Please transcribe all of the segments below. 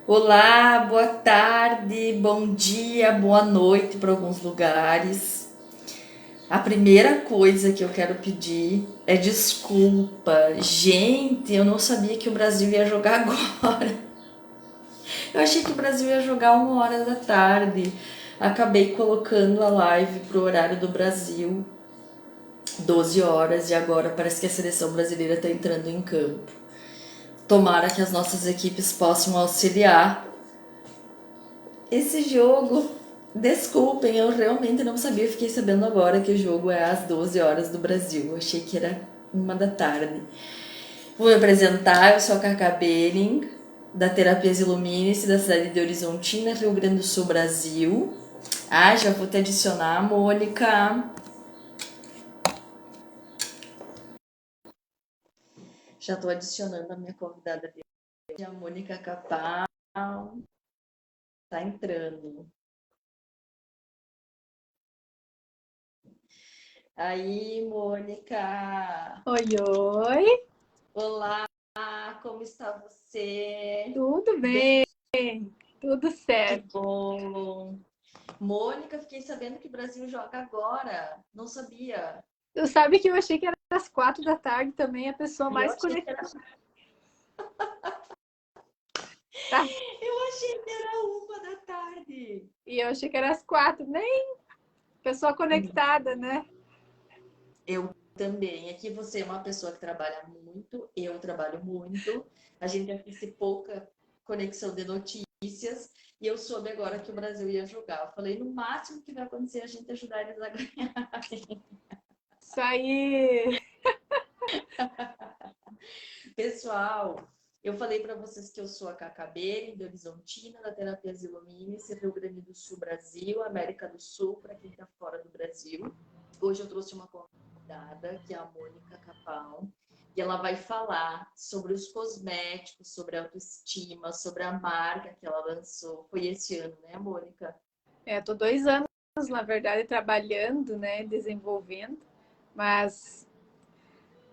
Olá, boa tarde, bom dia, boa noite para alguns lugares. A primeira coisa que eu quero pedir é desculpa. Gente, eu não sabia que o Brasil ia jogar agora. Eu achei que o Brasil ia jogar 1 hora da tarde. Acabei colocando a live pro horário do Brasil, 12 horas, e agora parece que a seleção brasileira está entrando em campo. Tomara que as nossas equipes possam auxiliar esse jogo. Desculpem, eu realmente não sabia. Eu fiquei sabendo agora que o jogo é às 12 horas do Brasil. Eu achei que era 1 da tarde. Vou me apresentar, eu sou a Cacá Belling, da Terapias Ilumine-se, da cidade de Horizontina, Rio Grande do Sul, Brasil. Ah, já vou te adicionar, Mônica. Já estou adicionando a minha convidada de hoje, a Mônica Capal. Tá entrando. Aí, Mônica. Oi, oi, Olá, como está você? tudo Bem, bem? Tudo que certo. bom. Mônica, fiquei sabendo que o Brasil joga agora. Não sabia. Tu sabe que eu achei que era às 4 da tarde também, a pessoa E eu mais achei que conectada. era, Tá? eu achei que era 1 da tarde. E eu achei que era às 4, nem pessoa conectada, né? Eu também. Aqui você é uma pessoa que trabalha muito, eu trabalho muito. A gente assiste pouca conexão de notícias. E eu soube agora que o Brasil ia jogar. Eu falei, no máximo que vai acontecer é a gente ajudar eles a ganhar. Isso aí. Pessoal, eu falei para vocês que eu sou a Cacabene, de Horizontina, da Terapias Ilumines, Rio Grande do Sul, Brasil, América do Sul, para quem está fora do Brasil. Hoje eu trouxe uma convidada, que é a Mônica Capão, e ela vai falar sobre os cosméticos, sobre a autoestima, sobre a marca que ela lançou. Foi esse ano, né, Mônica? Tô 2 anos, na verdade, trabalhando, né? Desenvolvendo, mas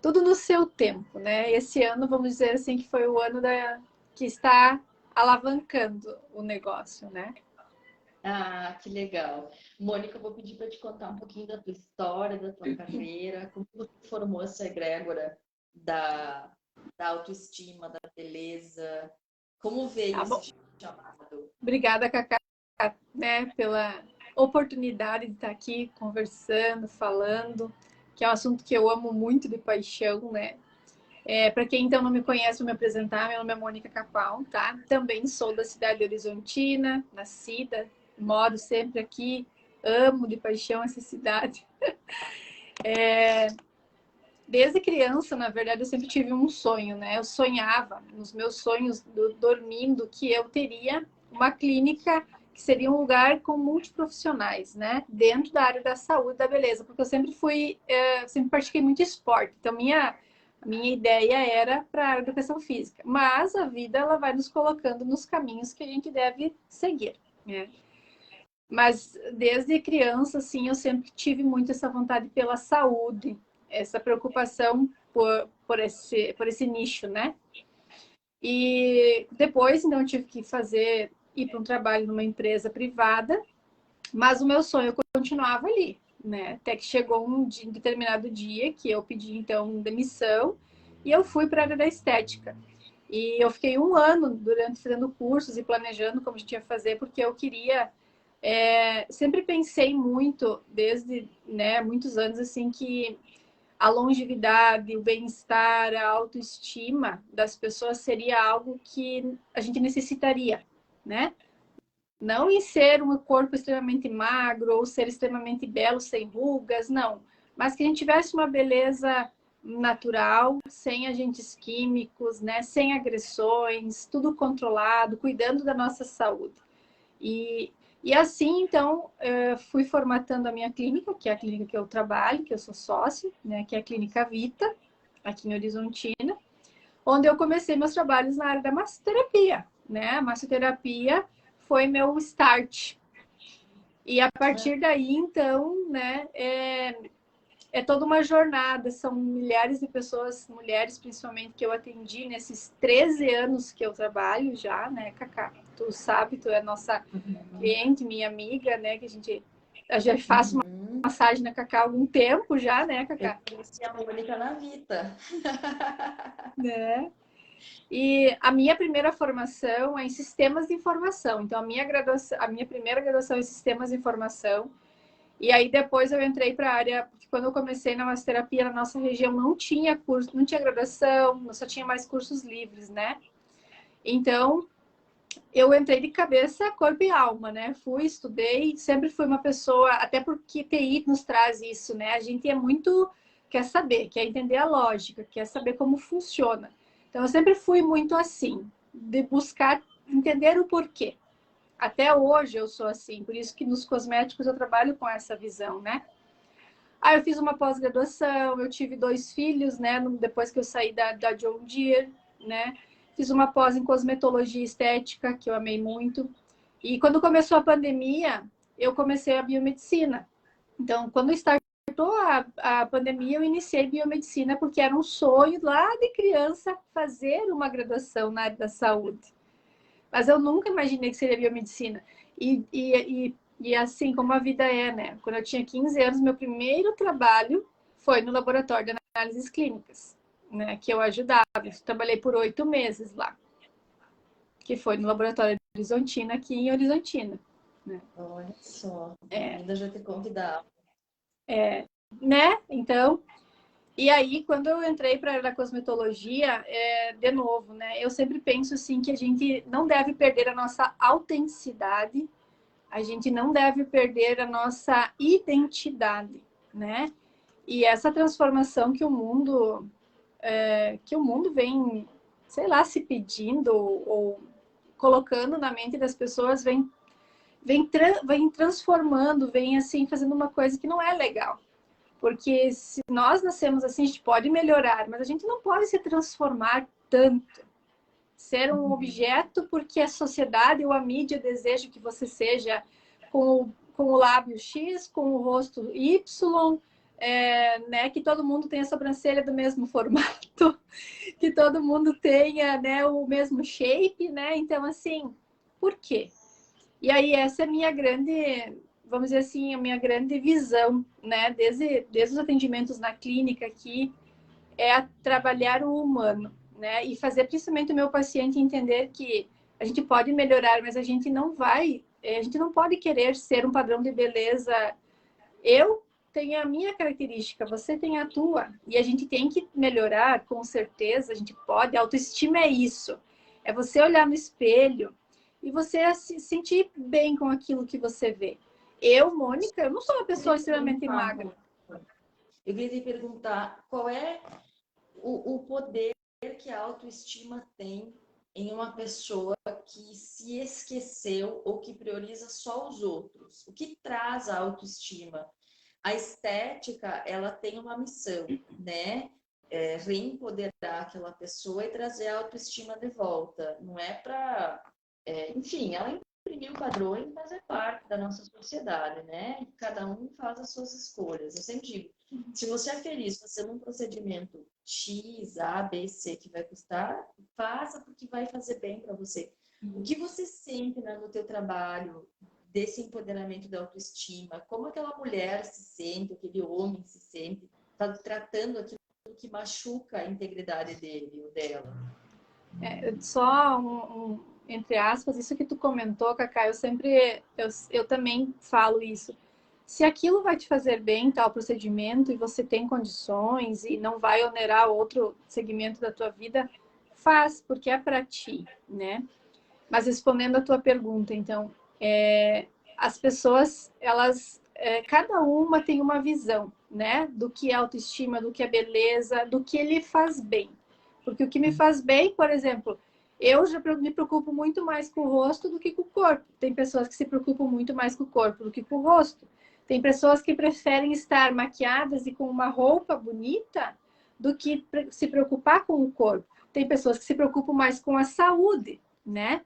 tudo no seu tempo, né? Esse ano, vamos dizer assim, que foi o ano que está alavancando o negócio, né? Ah, que legal. Mônica, eu vou pedir para te contar um pouquinho da tua história, da tua carreira, como você formou essa egrégora da, da autoestima, da beleza, como veio Tá bom. esse chamado? Obrigada, Cacá, né, pela oportunidade de estar aqui conversando, falando, que é um assunto que eu amo muito de paixão, né? Para quem então não me conhece, vou me apresentar. Meu nome é Mônica Capão, tá? Também sou da cidade de Horizontina, nascida, moro sempre aqui, amo de paixão essa cidade. Desde criança, na verdade, eu sempre tive um sonho, né? Eu sonhava, nos meus sonhos, dormindo, que eu teria uma clínica que seria um lugar com multiprofissionais, né? Dentro da área da saúde, da beleza, porque eu sempre pratiquei muito esporte. Então, a minha ideia era para a educação física. Mas a vida, ela vai nos colocando nos caminhos que a gente deve seguir, né? Mas desde criança, assim, eu sempre tive muito essa vontade pela saúde, essa preocupação por esse nicho, né? E depois, então, eu tive que ir para um trabalho numa empresa privada, mas o meu sonho continuava ali, né? Até que chegou um determinado dia que eu pedi, então, demissão e eu fui para a área da estética. E eu fiquei um ano durante fazendo cursos e planejando como a gente ia fazer, porque eu queria sempre pensei muito, desde né, muitos anos, assim, que a longevidade, o bem-estar, a autoestima das pessoas seria algo que a gente necessitaria, né? Não em ser um corpo extremamente magro ou ser extremamente belo, sem rugas, não. Mas que a gente tivesse uma beleza natural, sem agentes químicos, né? Sem agressões, tudo controlado, cuidando da nossa saúde. E, e assim, então, fui formatando a minha clínica, que é a clínica que eu trabalho, que eu sou sócio, né, que é a Clínica Vita, aqui em Horizontina, onde eu comecei meus trabalhos na área da massoterapia. Né? A massoterapia foi meu start. E a partir daí, então, né, é toda uma jornada, são milhares de pessoas, mulheres principalmente, que eu atendi nesses 13 anos que eu trabalho já, né, Cacá? tu sabe, tu é nossa cliente, minha amiga, né? Que a gente faz uma massagem na Cacá há algum tempo já, né, Cacá? Eu conheci a Mônica na Vita. Né? E a minha primeira formação é em sistemas de informação. Então, a minha primeira graduação é em sistemas de informação. E aí depois eu entrei para a área, porque quando eu comecei na massoterapia na nossa região não tinha curso, não tinha graduação, só tinha mais cursos livres, né? Então, eu entrei de cabeça, corpo e alma, né? Fui, estudei, sempre fui uma pessoa, até porque TI nos traz isso, né? A gente é muito, quer saber, quer entender a lógica, quer saber como funciona. Então, eu sempre fui muito assim, de buscar entender o porquê. Até hoje eu sou assim, por isso que nos cosméticos eu trabalho com essa visão, né? Aí eu fiz uma pós-graduação, eu tive 2 filhos, né? Depois que eu saí da John Deere, né? Fiz uma pós em cosmetologia estética, que eu amei muito. E quando começou a pandemia, eu comecei a biomedicina. Então, quando startou a pandemia, eu iniciei biomedicina, porque era um sonho lá de criança fazer uma graduação na área da saúde. Mas eu nunca imaginei que seria biomedicina. E assim como a vida é, né? Quando eu tinha 15 anos, meu primeiro trabalho foi no laboratório de análises clínicas, né? Que eu ajudava. Trabalhei por 8 meses lá. Que foi no laboratório de Horizontina, aqui em Horizontina. Né? Olha só, ainda já te convidava. Né? Então, e aí, quando eu entrei para a área da cosmetologia, de novo, né? Eu sempre penso assim que a gente não deve perder a nossa autenticidade, a gente não deve perder a nossa identidade, né? E essa transformação que o mundo vem, sei lá, se pedindo ou colocando na mente das pessoas, vem transformando, vem assim fazendo uma coisa que não é legal. Porque se nós nascemos assim, a gente pode melhorar, mas a gente não pode se transformar tanto. Ser um objeto porque a sociedade ou a mídia deseja que você seja com o lábio X, com o rosto Y, né, que todo mundo tenha a sobrancelha do mesmo formato, que todo mundo tenha, né, o mesmo shape, né? Então, assim, por quê? E aí essa é a minha grande, vamos dizer assim, a minha grande visão, né? Desde os atendimentos na clínica aqui, trabalhar o humano, né? E fazer principalmente o meu paciente entender que a gente pode melhorar, mas a gente não vai, a gente não pode querer ser um padrão de beleza. Eu tenho a minha característica, você tem a tua. E a gente tem que melhorar, com certeza, a gente pode. A autoestima é isso. É você olhar no espelho e você se sentir bem com aquilo que você vê. Eu, Mônica, eu não sou uma pessoa extremamente magra. Eu queria te perguntar qual é o poder que a autoestima tem em uma pessoa que se esqueceu ou que prioriza só os outros. O que traz a autoestima? A estética, ela tem uma missão, né? Reempoderar aquela pessoa e trazer a autoestima de volta. Não é para... enfim, ela imprimiu padrões, mas é parte da nossa sociedade, né? Cada um faz as suas escolhas. Eu sempre digo, se você é feliz fazendo um procedimento X, A, B, C que vai custar, faça porque vai fazer bem para você. O que você sente, né, no teu trabalho desse empoderamento da autoestima? Como aquela mulher se sente, aquele homem se sente, tá tratando aquilo que machuca a integridade dele ou dela? Só entre aspas, isso que tu comentou, Cacá, eu também falo isso. Se aquilo vai te fazer bem, tal procedimento, e você tem condições e não vai onerar outro segmento da tua vida, faz, porque é para ti, né? Mas respondendo a tua pergunta, então, as pessoas, cada uma tem uma visão, né? Do que é autoestima, do que é beleza, do que lhe faz bem. Porque o que me faz bem, por exemplo, eu já me preocupo muito mais com o rosto do que com o corpo. Tem pessoas que se preocupam muito mais com o corpo do que com o rosto. Tem pessoas que preferem estar maquiadas e com uma roupa bonita do que se preocupar com o corpo. Tem pessoas que se preocupam mais com a saúde, né?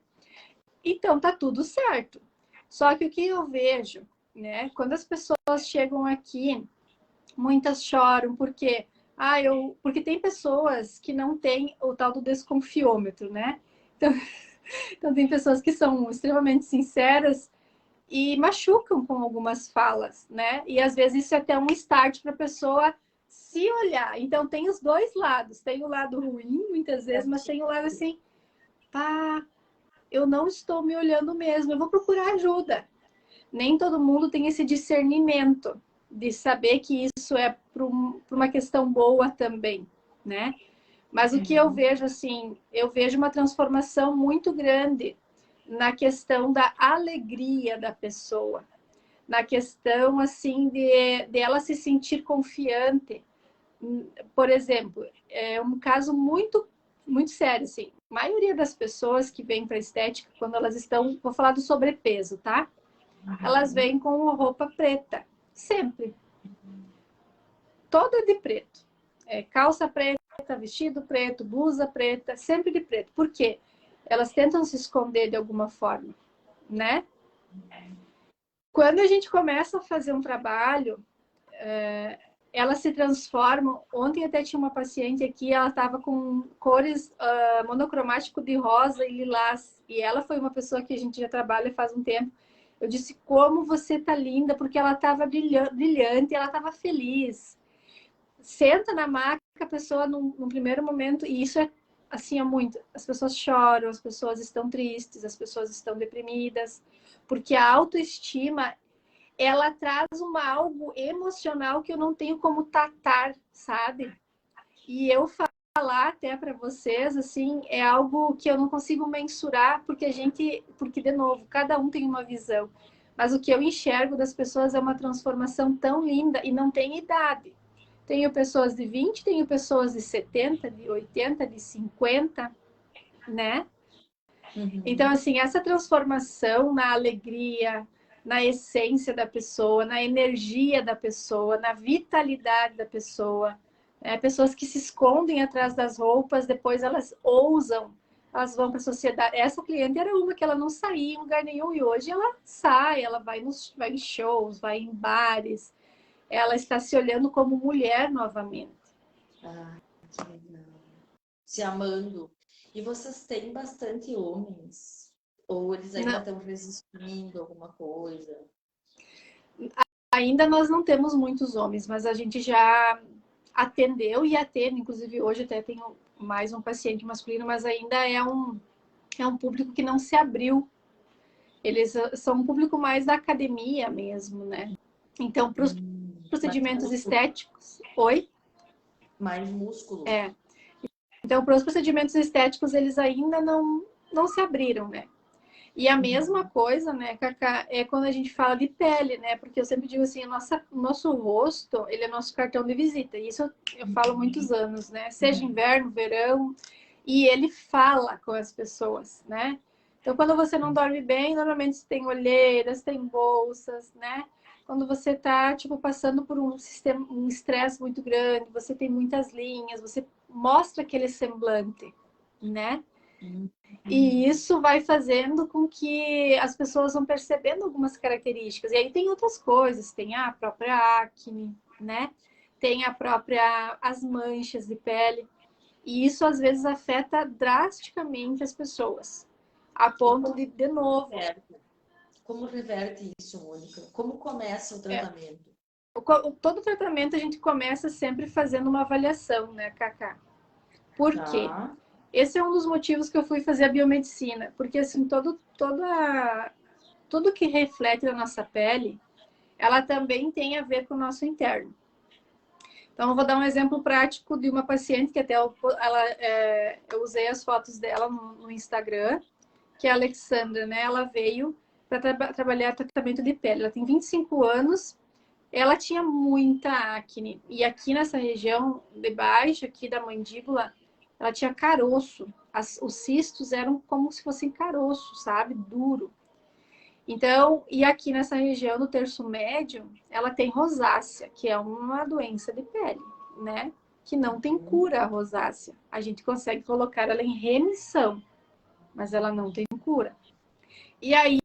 Então tá tudo certo. Só que o que eu vejo, né? Quando as pessoas chegam aqui, muitas choram porque porque tem pessoas que não têm o tal do desconfiômetro, né? Então, Então, tem pessoas que são extremamente sinceras e machucam com algumas falas, né? E às vezes isso é até um start para a pessoa se olhar. Então, tem os dois lados. Tem o lado ruim, muitas vezes, mas tem o lado assim, pá, eu não estou me olhando mesmo, eu vou procurar ajuda. Nem todo mundo tem esse discernimento de saber que isso é para uma questão boa também, né? Mas o que eu vejo, assim, eu vejo uma transformação muito grande na questão da alegria da pessoa, na questão, assim, de ela se sentir confiante. Por exemplo, é um caso muito sério, assim. A maioria das pessoas que vêm para estética, quando elas estão, vou falar do sobrepeso, tá? Elas vêm com roupa preta, sempre. Toda de preto. Calça preta, vestido preto, blusa preta, sempre de preto. Por quê? Elas tentam se esconder de alguma forma, né? Quando a gente começa a fazer um trabalho, elas se transformam. Ontem até tinha uma paciente aqui, ela estava com cores monocromático de rosa e lilás. E ela foi uma pessoa que a gente já trabalha faz um tempo. Eu disse, como você tá linda, porque ela estava brilhante, ela estava feliz. Senta na maca, a pessoa num primeiro momento, e isso é assim, é muito. As pessoas choram, as pessoas estão tristes, as pessoas estão deprimidas, porque a autoestima, ela traz algo emocional que eu não tenho como tratar, sabe? E eu falar até para vocês, assim, é algo que eu não consigo mensurar, porque de novo, cada um tem uma visão. Mas o que eu enxergo das pessoas é uma transformação tão linda e não tem idade. Tenho pessoas de 20, tenho pessoas de 70, de 80, de 50, né? Então, assim, essa transformação na alegria, na essência da pessoa, na energia da pessoa, na vitalidade da pessoa, né? Pessoas que se escondem atrás das roupas, depois elas ousam, elas vão para a sociedade. Essa cliente era uma que ela não saía em lugar nenhum e hoje ela sai, ela vai em shows, vai em bares, ela está se olhando como mulher novamente. Ah, que legal. Se amando. E vocês têm bastante homens? Ou eles ainda Não, estão resistindo a alguma coisa? ainda nós não temos muitos homens, mas a gente já atendeu e atende, inclusive hoje até tenho mais um paciente masculino, mas ainda é um público que não se abriu. Eles são um público mais da academia mesmo, né? Então, para os Mais procedimentos músculo. estéticos, oi? Mais músculo. É. Então, para os procedimentos estéticos, eles ainda não se abriram, né? E a mesma coisa, né, Cacá, é quando a gente fala de pele, né? Porque eu sempre digo assim, o nosso rosto, ele é nosso cartão de visita. E isso eu falo há muitos anos, né? Seja inverno, verão, e ele fala com as pessoas, né? Então, quando você não dorme bem, normalmente você tem olheiras, tem bolsas, né? Quando você tá, tipo, passando por um estresse muito grande, você tem muitas linhas, você mostra aquele semblante, né? E isso vai fazendo com que as pessoas vão percebendo algumas características. E aí tem outras coisas, tem a própria acne, né? Tem as manchas de pele. E isso às vezes afeta drasticamente as pessoas. A E ponto de novo, como reverte isso, Mônica? Como começa o tratamento? todo tratamento a gente começa sempre fazendo uma avaliação, né, Cacá? Por quê? Tá. Esse é um dos motivos que eu fui fazer a biomedicina, porque assim, tudo que reflete na nossa pele, ela também tem a ver com o nosso interno. Então, eu vou dar um exemplo prático de uma paciente que até eu usei as fotos dela no Instagram, que é a Alexandra, né? Ela veio para trabalhar tratamento de pele. Ela tem 25 anos, ela tinha muita acne. E aqui nessa região de baixo, aqui da mandíbula, ela tinha caroço. Os cistos eram como se fossem caroço, sabe? Duro. Então, e aqui nessa região do terço médio, ela tem rosácea, que é uma doença de pele, né? Que não tem cura a rosácea. A gente consegue colocar ela em remissão, mas ela não tem cura. E aí,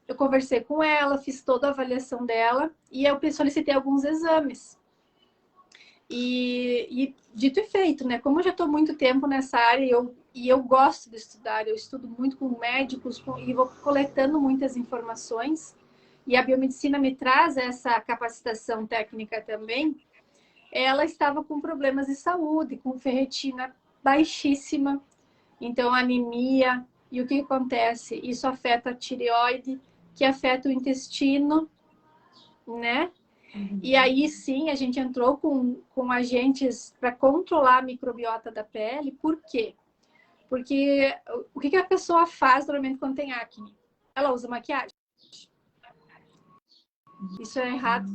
eu conversei com ela, fiz toda a avaliação dela e eu solicitei alguns exames. E dito e feito, né? Como eu já estou muito tempo nessa área, e eu gosto de estudar, eu estudo muito com médicos e vou coletando muitas informações, e a biomedicina me traz essa capacitação técnica também. Ela estava com problemas de saúde, com ferritina baixíssima, então anemia, e o que acontece? Isso afeta a tireoide, que afeta o intestino, né? E aí sim, a gente entrou com agentes para controlar a microbiota da pele. Por quê? Porque o que a pessoa faz normalmente quando tem acne? Ela usa maquiagem. Isso é errado.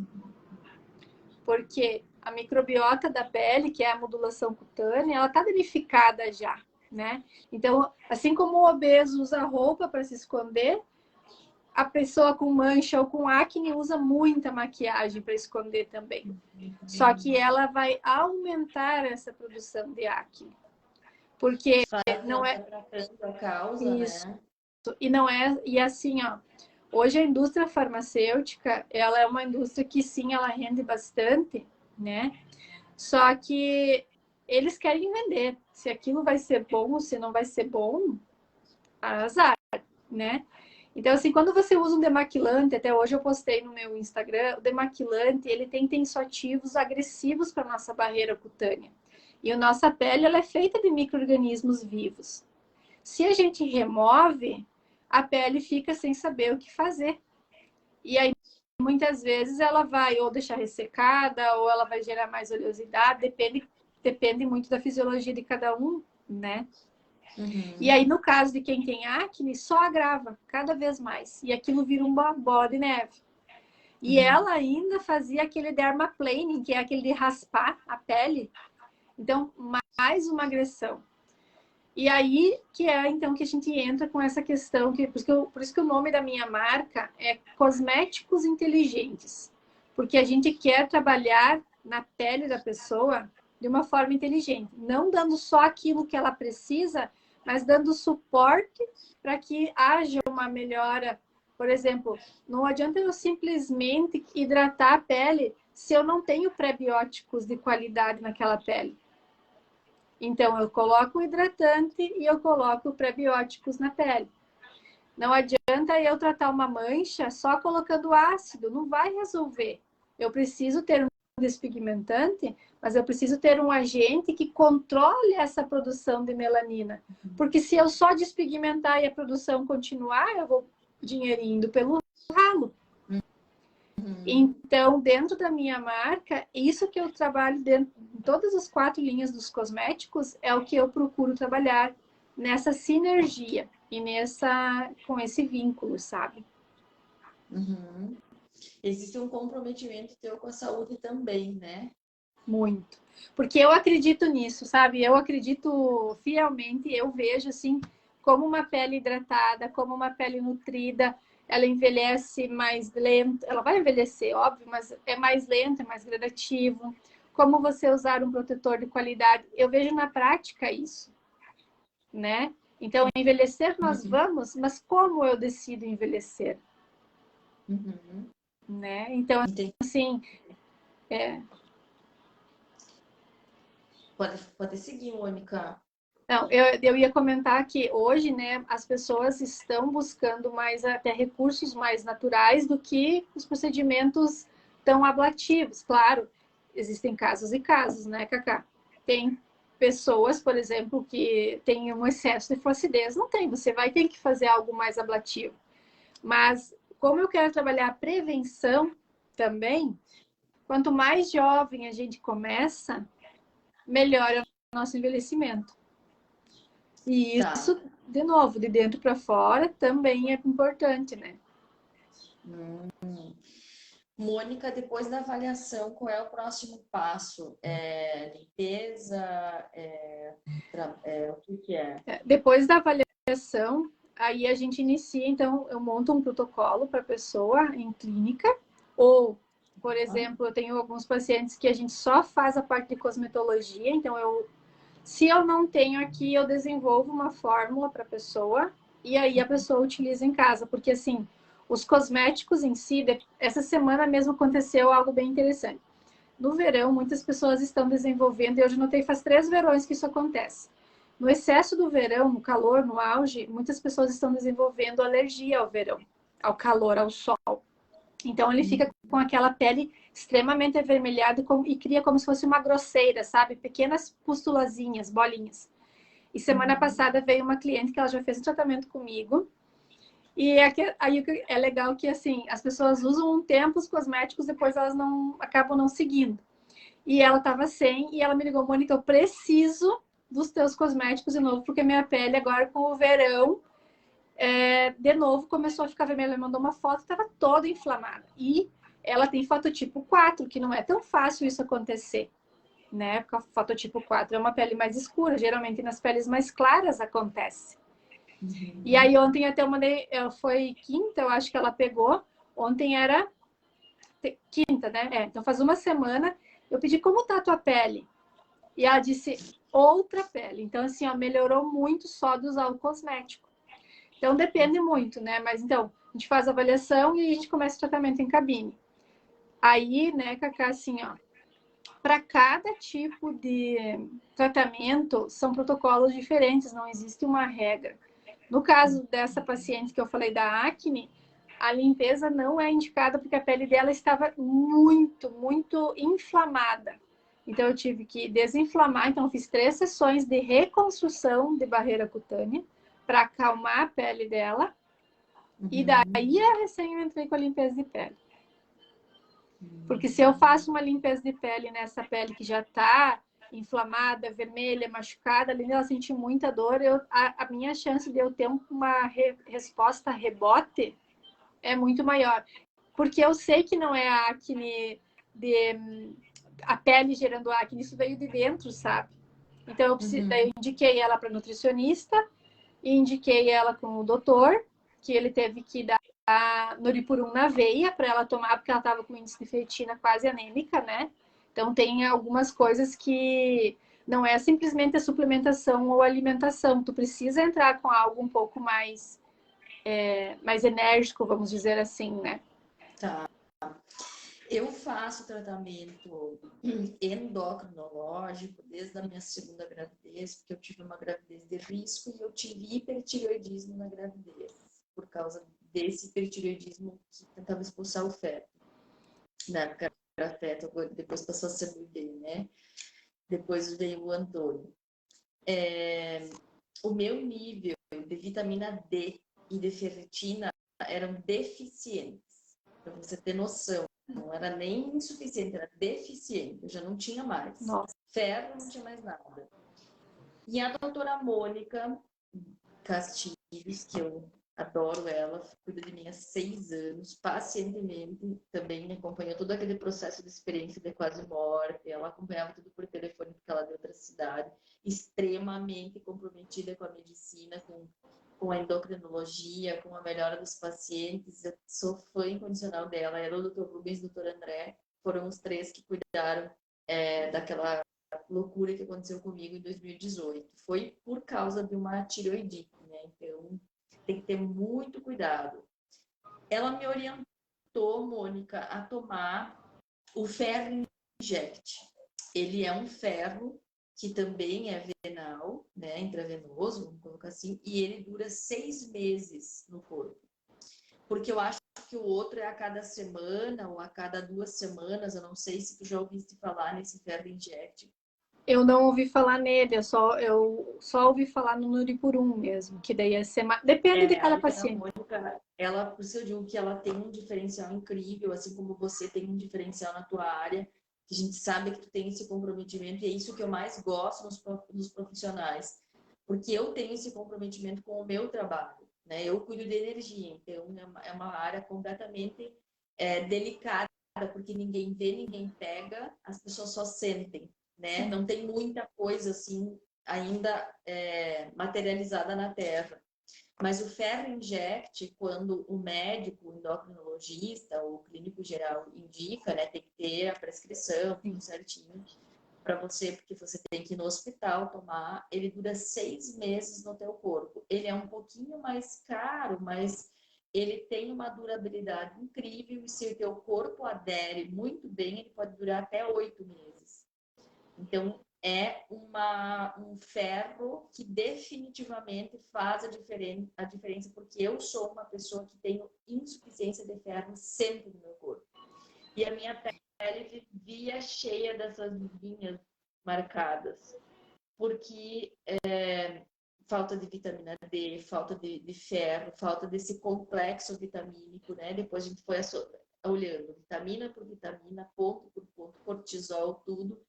Porque a microbiota da pele, que é a modulação cutânea, ela está danificada já, né? Então, assim como o obeso usa roupa para se esconder, a pessoa com mancha ou com acne usa muita maquiagem para esconder também. Só que ela vai aumentar essa produção de acne. Porque não é a causa, isso. né? E não é, e assim, ó, hoje a indústria farmacêutica, ela é uma indústria que sim, ela rende bastante, né? Só que eles querem vender. Se aquilo vai ser bom ou se não vai ser bom, azar, né? Então, assim, quando você usa um demaquilante, até hoje eu postei no meu Instagram, o demaquilante, ele tem tensoativos agressivos para a nossa barreira cutânea. E a nossa pele, ela é feita de micro-organismos vivos. Se a gente remove, a pele fica sem saber o que fazer. E aí, muitas vezes, ela vai ou deixar ressecada, ou ela vai gerar mais oleosidade, depende muito da fisiologia de cada um, né? E aí, no caso de quem tem acne, só agrava cada vez mais. E aquilo vira uma bola de neve. E ela ainda fazia aquele dermaplaning, que é aquele de raspar a pele. Então, mais uma agressão. E aí que é então que a gente entra com essa questão, por isso que o nome da minha marca é Cosméticos Inteligentes. Porque a gente quer trabalhar na pele da pessoa de uma forma inteligente, não dando só aquilo que ela precisa, mas dando suporte para que haja uma melhora. Por exemplo, não adianta eu simplesmente hidratar a pele se eu não tenho prebióticos de qualidade naquela pele. Então, eu coloco o hidratante e eu coloco prebióticos na pele. Não adianta eu tratar uma mancha só colocando ácido, não vai resolver. Eu preciso ter um despigmentante, mas eu preciso ter um agente que controle essa produção de melanina. Porque se eu só despigmentar e a produção continuar, eu vou dinheiro indo pelo ralo. Então, dentro da minha marca, isso que eu trabalho dentro de todas as 4 linhas dos cosméticos é o que eu procuro trabalhar nessa sinergia e com esse vínculo, sabe? Existe um comprometimento teu com a saúde também, né? Muito. Porque eu acredito nisso, sabe? Eu acredito fielmente, eu vejo assim, como uma pele hidratada, como uma pele nutrida, ela envelhece mais lento, ela vai envelhecer, óbvio, mas é mais lento, é mais gradativo. Como você usar um protetor de qualidade, eu vejo na prática isso, né? Então, envelhecer nós vamos, mas como eu decido envelhecer? Né? Então, assim, Pode seguir, Mônica. Não, eu ia comentar que hoje, né, as pessoas estão buscando mais até recursos mais naturais do que os procedimentos tão ablativos. Claro, existem casos e casos, né, Cacá? Tem pessoas, por exemplo, que têm um excesso de flacidez. Não tem, você vai ter que fazer algo mais ablativo. Mas, como eu quero trabalhar a prevenção também, quanto mais jovem a gente começa, melhor é o nosso envelhecimento. E isso, de novo, de dentro para fora, também é importante, né? Mônica, depois da avaliação, qual é o próximo passo? Limpeza? O que é? Depois da avaliação, aí a gente inicia, então, eu monto um protocolo para a pessoa em clínica, ou, por exemplo, eu tenho alguns pacientes que a gente só faz a parte de cosmetologia, então se eu não tenho aqui, eu desenvolvo uma fórmula para a pessoa e aí a pessoa utiliza em casa. Porque, assim, os cosméticos em si, essa semana mesmo aconteceu algo bem interessante. No verão, muitas pessoas estão desenvolvendo, e eu já notei faz 3 verões que isso acontece. No excesso do verão, no calor, no auge, muitas pessoas estão desenvolvendo alergia ao verão, ao calor, ao sol. Então ele fica com aquela pele extremamente avermelhada e cria como se fosse uma grosseira, sabe? Pequenas pustulazinhas, bolinhas. E semana passada veio uma cliente que ela já fez um tratamento comigo. E aí é legal que assim, as pessoas usam um tempo os cosméticos, depois elas não acabam não seguindo. E ela estava sem, e ela me ligou, Mônica, eu preciso dos teus cosméticos de novo, porque minha pele agora com o verão de novo começou a ficar vermelha. Ela mandou uma foto, estava toda inflamada. E ela tem fototipo 4, que não é tão fácil isso acontecer, né? Porque a fototipo 4 é uma pele mais escura, geralmente nas peles mais claras acontece. E aí ontem até eu mandei, foi quinta, eu acho que ela pegou. Ontem era quinta, né? Então faz uma semana. Eu pedi, como tá a tua pele? E ela disse, outra pele. Então, assim, ó, melhorou muito só de usar o cosmético. Então, depende muito, né? Mas, então, a gente faz a avaliação e a gente começa o tratamento em cabine. Aí, né, Cacá, assim, ó, para cada tipo de tratamento, são protocolos diferentes, não existe uma regra. No caso dessa paciente que eu falei da acne, a limpeza não é indicada porque a pele dela estava muito, muito inflamada. Então, eu tive que desinflamar. Então, eu fiz 3 sessões de reconstrução de barreira cutânea para acalmar a pele dela. E daí, recém eu entrei com a limpeza de pele. Porque se eu faço uma limpeza de pele nessa pele que já está inflamada, vermelha, machucada, além dela sentir muita dor, a minha chance de eu ter uma resposta rebote é muito maior. Porque eu sei que não é a acne a pele gerando acne, isso veio de dentro, sabe? Então daí eu indiquei ela para nutricionista e indiquei ela com o doutor, que ele teve que dar Noripurum na veia para ela tomar, porque ela estava com índice de ferritina quase anêmica, né? Então tem algumas coisas que não é simplesmente a suplementação ou alimentação. Tu precisa entrar com algo um pouco mais enérgico, vamos dizer assim, né? Tá. Eu faço tratamento endocrinológico desde a minha segunda gravidez, porque eu tive uma gravidez de risco e eu tive hipertireoidismo na gravidez, por causa desse hipertireoidismo que tentava expulsar o feto. Na época era feto, depois passou a ser bebê, né? Depois veio o Antônio. O meu nível de vitamina D e de ferritina eram deficientes, para você ter noção. Não era nem insuficiente, era deficiente. Eu já não tinha mais. Nossa. Ferro, não tinha mais nada. E a doutora Mônica Castilhos, que eu adoro ela, cuida de mim há 6 anos, pacientemente, também me acompanhou todo aquele processo de experiência de quase morte. Ela acompanhava tudo por telefone, porque ela é de outra cidade, extremamente comprometida com a medicina, com a endocrinologia, com a melhora dos pacientes. Eu sou fã incondicional dela. Ela, o Dr. Rubens e o Dr. André foram os 3 que cuidaram daquela loucura que aconteceu comigo em 2018. Foi por causa de uma tireoidite, né? Então, tem que ter muito cuidado. Ela me orientou, Mônica, a tomar o ferro inject. Ele é um ferro que também é venal, né, intravenoso, vamos colocar assim, e ele dura 6 meses no corpo. Porque eu acho que o outro é a cada semana ou a cada 2 semanas, eu não sei se tu já ouviste falar nesse ferro inject. Eu não ouvi falar nele, eu só ouvi falar no Nuripurum mesmo, que daí depende de cada paciente. Mônica, ela, por isso eu digo que ela tem um diferencial incrível, assim como você tem um diferencial na tua área, que a gente sabe que tu tem esse comprometimento, e é isso que eu mais gosto nos profissionais, porque eu tenho esse comprometimento com o meu trabalho, né? Eu cuido de energia, então é uma área completamente delicada, porque ninguém vê, ninguém pega, as pessoas só sentem, né? Não tem muita coisa assim ainda materializada na Terra. Mas o ferro inject, quando o médico, o endocrinologista ou o clínico geral indica, né, tem que ter a prescrição, tudo certinho, para você, porque você tem que ir no hospital tomar, ele dura 6 meses no teu corpo. Ele é um pouquinho mais caro, mas ele tem uma durabilidade incrível e se o teu corpo adere muito bem, ele pode durar até 8 meses. Então, é um ferro que definitivamente faz a diferença, porque eu sou uma pessoa que tenho insuficiência de ferro sempre no meu corpo. E a minha pele vivia cheia dessas linhas marcadas, porque falta de vitamina D, falta de ferro, falta desse complexo vitamínico, né? Depois a gente foi olhando vitamina por vitamina, ponto por ponto, cortisol, tudo.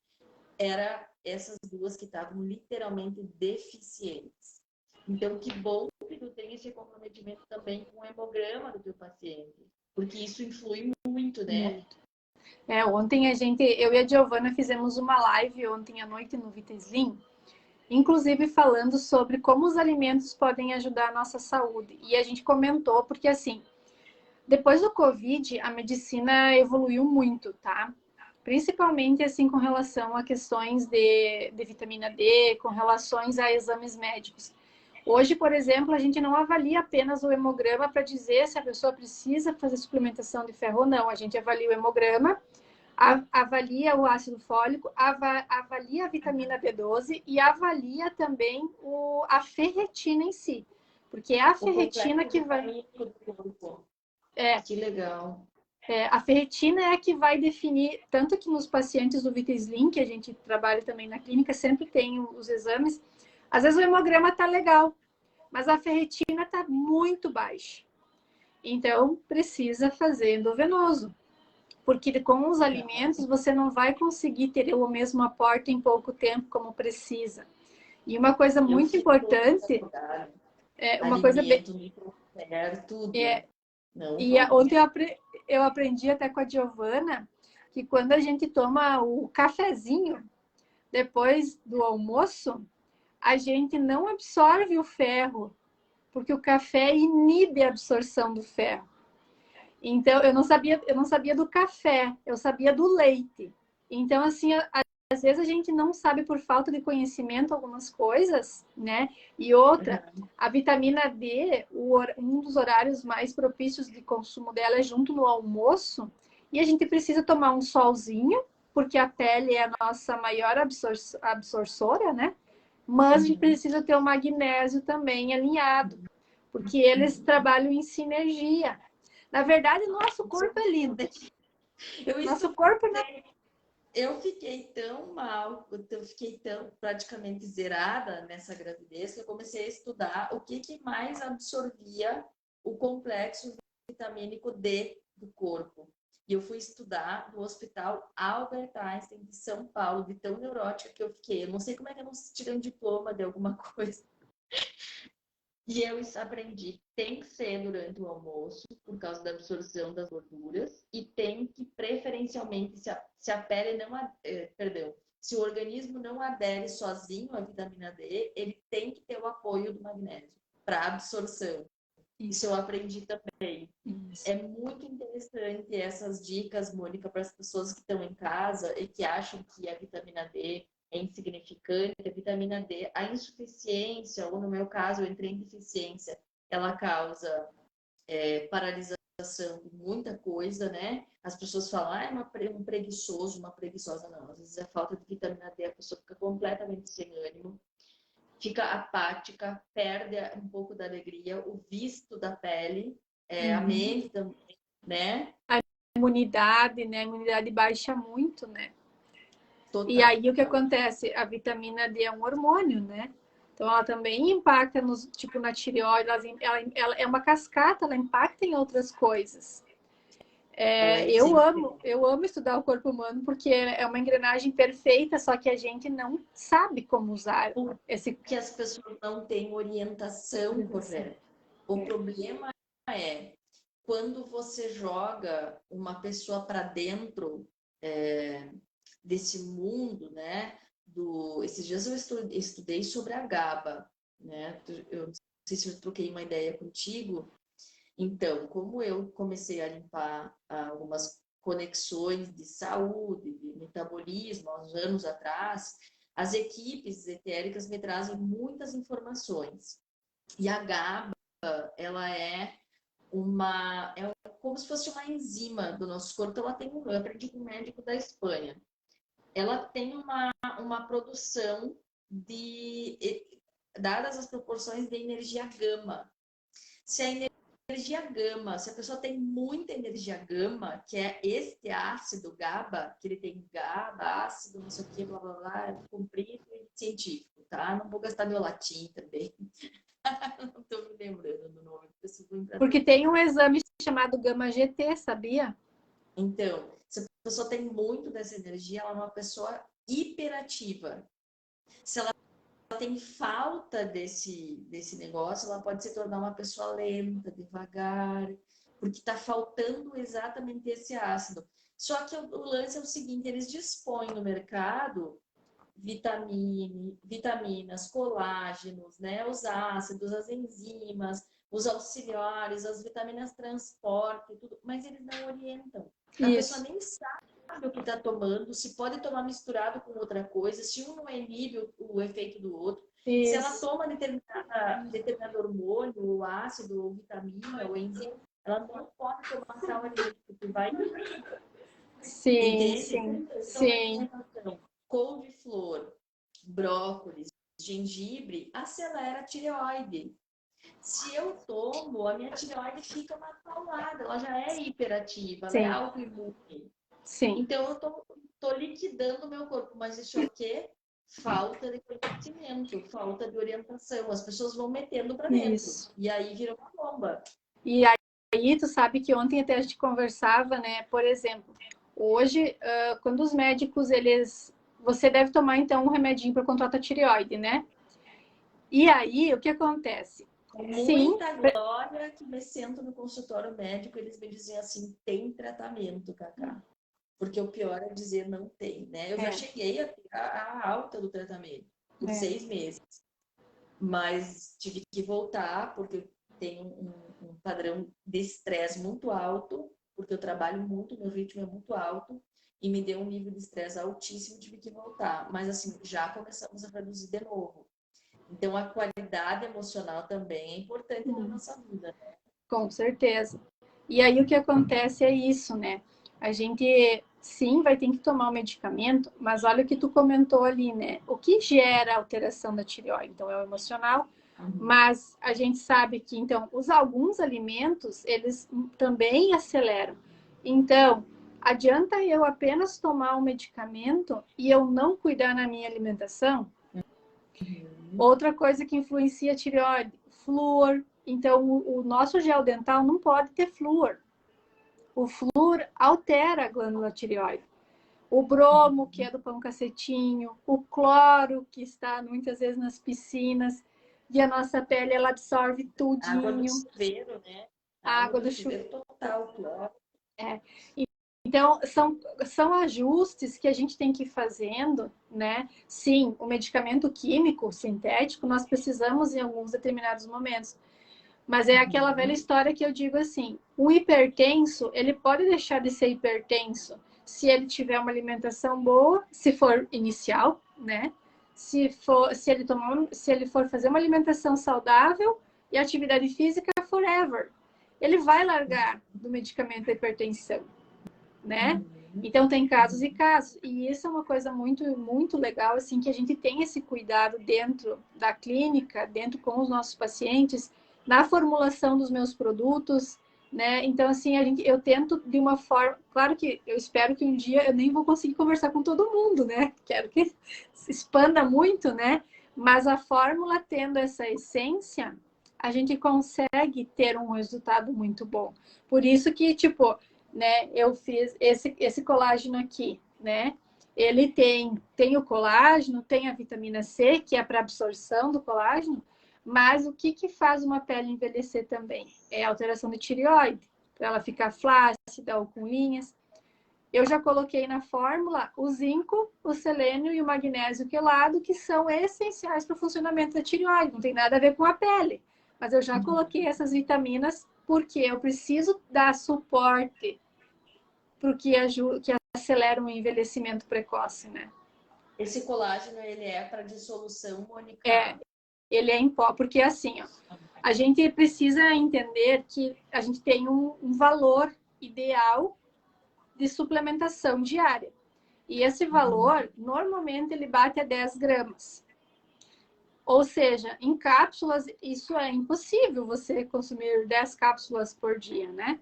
Era essas duas que estavam literalmente deficientes. Então, que bom que tu tem esse comprometimento também com o hemograma do teu paciente, porque isso influi muito, né? Ontem eu e a Giovana fizemos uma live ontem à noite no Vitaslim, inclusive falando sobre como os alimentos podem ajudar a nossa saúde. E a gente comentou, porque assim, depois do Covid, a medicina evoluiu muito, tá? Principalmente assim com relação a questões de vitamina D, com relações a exames médicos. Hoje, por exemplo, a gente não avalia apenas o hemograma para dizer se a pessoa precisa fazer suplementação de ferro ou não. A gente avalia o hemograma, avalia o ácido fólico, avalia a vitamina B12 e avalia também a ferritina em si. Porque é a ferritina que vai... Que legal. A ferritina é a que vai definir, tanto que nos pacientes do Vitaslim, que a gente trabalha também na clínica, sempre tem os exames. Às vezes o hemograma tá legal, mas a ferritina tá muito baixa. Então, precisa fazer endovenoso. Porque com os alimentos você não vai conseguir ter o mesmo aporte em pouco tempo como precisa. E uma coisa muito importante, uma coisa bem... tudo. Ontem eu aprendi até com a Giovana que quando a gente toma o cafezinho depois do almoço, a gente não absorve o ferro, porque o café inibe a absorção do ferro. Então, eu não sabia do café, eu sabia do leite. Então, assim, às vezes a gente não sabe por falta de conhecimento algumas coisas, né? E outra, a vitamina D, um dos horários mais propícios de consumo dela é junto no almoço, e a gente precisa tomar um solzinho, porque a pele é a nossa maior absortora, né? Mas a gente precisa ter o magnésio também alinhado, porque eles trabalham em sinergia. Na verdade, nosso corpo é lindo. Nosso corpo é... Eu fiquei tão mal, eu fiquei tão praticamente zerada nessa gravidez que eu comecei a estudar o que mais absorvia o complexo vitamínico D do corpo. E eu fui estudar no Hospital Albert Einstein de São Paulo, de tão neurótica que eu fiquei. Eu não sei como é que eu não tirei um diploma de alguma coisa. E eu aprendi, tem que ser durante o almoço, por causa da absorção das gorduras, e tem que, preferencialmente, se a pele não... se o organismo não adere sozinho à vitamina D, ele tem que ter o apoio do magnésio para absorção. Isso eu aprendi também. Isso. É muito interessante essas dicas, Mônica, para as pessoas que estão em casa e que acham que a vitamina D é insignificante, a vitamina D, a insuficiência, ou no meu caso, eu entrei em deficiência, ela causa paralisação de muita coisa, né? As pessoas falam, é um preguiçoso, uma preguiçosa. Não, às vezes é falta de vitamina D, a pessoa fica completamente sem ânimo, fica apática, perde um pouco da alegria, o visto da pele, a mente também, né? A imunidade, né? A imunidade baixa muito, né? Total. E aí o que acontece? A vitamina D é um hormônio, né? Então ela também impacta na tireoide, ela é uma cascata, ela impacta em outras coisas. Eu amo estudar o corpo humano porque é uma engrenagem perfeita, só que a gente não sabe como usar que as pessoas não têm orientação correta. O problema é quando você joga uma pessoa para dentro desse mundo, né? Esses dias eu estudei sobre a GABA, né? Eu não sei se eu troquei uma ideia contigo. Então, como eu comecei a limpar algumas conexões de saúde, de metabolismo, há uns anos atrás, as equipes etéricas me trazem muitas informações. E a GABA, ela é como se fosse uma enzima do nosso corpo. Então, eu aprendi com um médico da Espanha. ela tem uma produção dadas as proporções de energia gama. Se a energia gama, se a pessoa tem muita energia gama, que é este ácido GABA, que ele tem GABA, ácido, não sei o que, blá blá blá, comprido e científico, tá? Não vou gastar meu latim também. Não tô me lembrando do nome, preciso lembrar. Porque tem um exame chamado Gama GT, sabia? Então, se a pessoa tem muito dessa energia, ela é uma pessoa hiperativa. Se ela tem falta desse negócio, ela pode se tornar uma pessoa lenta, devagar, porque está faltando exatamente esse ácido. Só que o lance é o seguinte, eles dispõem no mercado vitaminas, colágenos, né, os ácidos, as enzimas, os auxiliares, as vitaminas transporte, tudo, mas eles não orientam. A pessoa nem sabe o que está tomando, se pode tomar misturado com outra coisa, se um não inibe o efeito do outro. Isso. Se ela toma determinado hormônio, ou ácido, ou vitamina, ou enzima, ela não pode tomar tal alimento, porque vai... Sim, Entende? sim, Então, sim. couve-flor, brócolis, gengibre, acelera a tireoide. Se eu tomo, a minha tireoide fica uma acalmada, ela já é hiperativa, ela é autoimune. Sim. Então, eu tô liquidando o meu corpo, mas isso é o quê? Falta de conhecimento, falta de orientação. As pessoas vão metendo para dentro. Isso. E aí vira uma bomba. E aí, tu sabe que ontem até a gente conversava, né? Por exemplo, hoje, quando os médicos, você deve tomar, então, um remedinho para controlar a tireoide, né? E aí, o que acontece? Com muita glória que me sento no consultório médico, eles me dizem assim, tem tratamento, Cacá. Porque o pior é dizer não tem, né? Eu já cheguei a alta do tratamento por 6 meses. Mas tive que voltar porque eu tenho um padrão de estresse muito alto, porque eu trabalho muito, meu ritmo é muito alto, e me deu um nível de estresse altíssimo, tive que voltar. Mas assim, já começamos a reduzir de novo. Então, a qualidade emocional também é importante na nossa vida, né? Com certeza. E aí, o que acontece é isso, né? A gente, sim, vai ter que tomar o medicamento, mas olha o que tu comentou ali, né? O que gera alteração da tireoide? Então, é o emocional, mas a gente sabe que, então, alguns alimentos, eles também aceleram. Então, adianta eu apenas tomar o medicamento e eu não cuidar na minha alimentação? Outra coisa que influencia a tireoide, flúor. Então, o nosso gel dental não pode ter flúor. O flúor altera a glândula tireoide. O bromo, que é do pão cacetinho, o cloro, que está muitas vezes nas piscinas, e a nossa pele, ela absorve tudinho. A água do chuveiro, né? A água do chuveiro total, cloro. Então, são ajustes que a gente tem que ir fazendo, né? Sim, o medicamento químico, sintético, nós precisamos em alguns determinados momentos. Mas é aquela velha história que eu digo assim, o hipertenso, ele pode deixar de ser hipertenso se ele tiver uma alimentação boa, se for inicial, né? Se ele for fazer uma alimentação saudável e atividade física forever. Ele vai largar do medicamento da hipertensão, né? Então tem casos e casos, e isso é uma coisa muito, muito legal, assim, que a gente tem esse cuidado dentro da clínica, dentro com os nossos pacientes, na formulação dos meus produtos, né? Então, assim, eu tento de uma forma, claro que eu espero que um dia eu nem vou conseguir conversar com todo mundo, né? Quero que se expanda muito, né? Mas a fórmula tendo essa essência, a gente consegue ter um resultado muito bom. Por isso que, tipo, né, eu fiz esse colágeno aqui, né? Ele tem o colágeno, tem a vitamina C, que é para absorção do colágeno, mas o que faz uma pele envelhecer também? É a alteração de tireoide, para ela ficar flácida ou com linhas. Eu já coloquei na fórmula o zinco, o selênio e o magnésio quelado, que são essenciais para o funcionamento da tireoide, não tem nada a ver com a pele. Mas eu já coloquei essas vitaminas porque eu preciso dar suporte para o que acelera o envelhecimento precoce, né? Esse colágeno, ele é para dissolução, Mônica? Ele é em pó, porque assim, ó, a gente precisa entender que a gente tem um valor ideal de suplementação diária. E esse valor, normalmente, ele bate a 10 gramas. Ou seja, em cápsulas, isso é impossível você consumir 10 cápsulas por dia, né?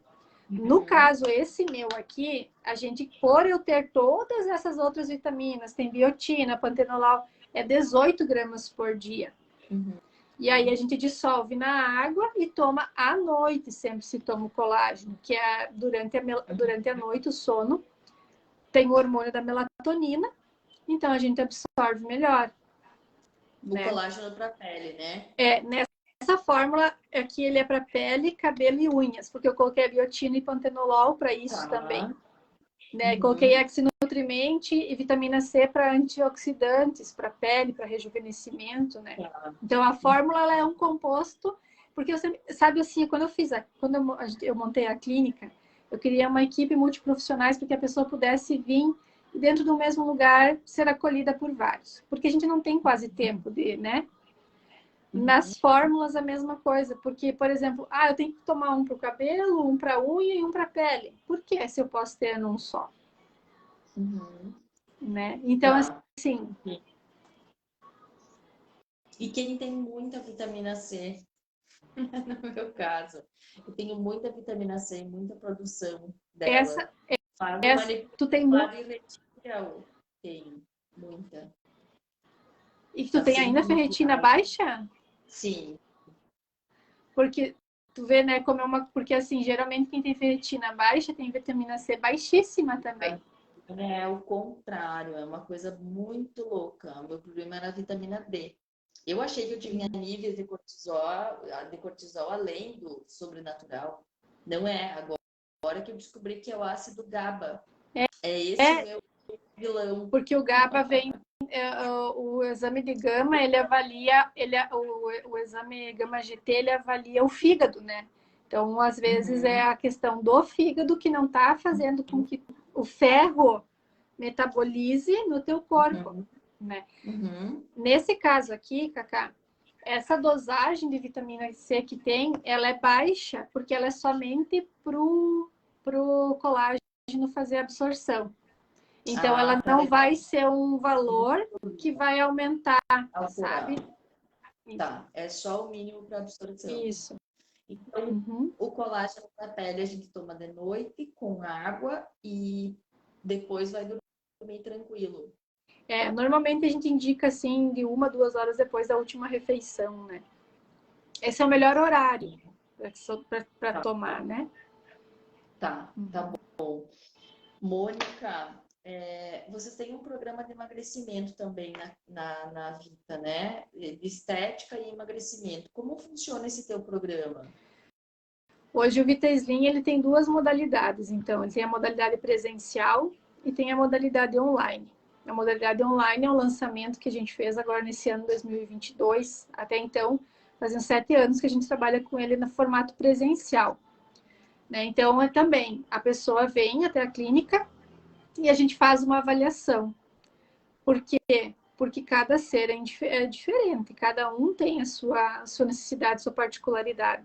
No caso, esse meu aqui, a gente, por eu ter todas essas outras vitaminas, tem biotina, pantenol, é 18 gramas por dia. E aí a gente dissolve na água e toma à noite, sempre se toma o colágeno, que é durante a noite o sono. Tem o hormônio da melatonina, então a gente absorve melhor. O colágeno para pele, né? Nessa fórmula aqui ele é para pele, cabelo e unhas, porque eu coloquei a biotina e pantenolol para isso também. Né? Coloquei X-Nutriment e vitamina C para antioxidantes, para pele, para rejuvenescimento, né? Então a fórmula ela é um composto, porque eu sempre, sabe assim, quando eu montei a clínica, eu queria uma equipe multiprofissionais para que a pessoa pudesse vir dentro do mesmo lugar ser acolhida por vários, porque a gente não tem quase tempo de, né? Nas fórmulas a mesma coisa, porque, por exemplo, eu tenho que tomar um para o cabelo, um para a unha e um para a pele. Por que se eu posso ter num só? Né? Então, assim... E quem tem muita vitamina C, no meu caso, eu tenho muita vitamina C e muita produção dela. Tu tem muita... Tem muita. E tu tem ainda ferritina baixa? Sim. Porque tu vê, né, como é uma... Porque, assim, geralmente quem tem ferritina baixa tem vitamina C baixíssima também. É o contrário, é uma coisa muito louca. O meu problema era a vitamina D. Eu achei que eu tinha níveis de cortisol além do sobrenatural. Não é. Agora que eu descobri que é o ácido GABA. É esse o meu vilão. Porque o GABA vem... o exame de gama, ele avalia... o exame gama GT, ele avalia o fígado, né? Então, às vezes, é a questão do fígado que não está fazendo com que o ferro metabolize no teu corpo, né? Nesse caso aqui, Cacá, essa dosagem de vitamina C que tem, ela é baixa, porque ela é somente pro colágeno fazer absorção. Então, ela não vai ser um valor que vai aumentar, sabe? Tá, é só o mínimo para absorção. Isso. Então, o colágeno da pele a gente toma de noite com água e depois vai dormir tranquilo. Normalmente a gente indica assim de 1 a 2 horas depois da última refeição, né? Esse é o melhor horário para tomar, né? Tá bom. Mônica, vocês têm um programa de emagrecimento também na Vita, né? De estética e emagrecimento. Como funciona esse teu programa? Hoje o Vita Slim, ele tem 2 modalidades. Então, ele tem a modalidade presencial e tem a modalidade online. A modalidade online é um lançamento que a gente fez agora nesse ano 2022. Até então, fazem 7 anos que a gente trabalha com ele no formato presencial. Né? Então, também, a pessoa vem até a clínica e a gente faz uma avaliação. Por quê? Porque cada ser é diferente, cada um tem a sua necessidade, a sua particularidade.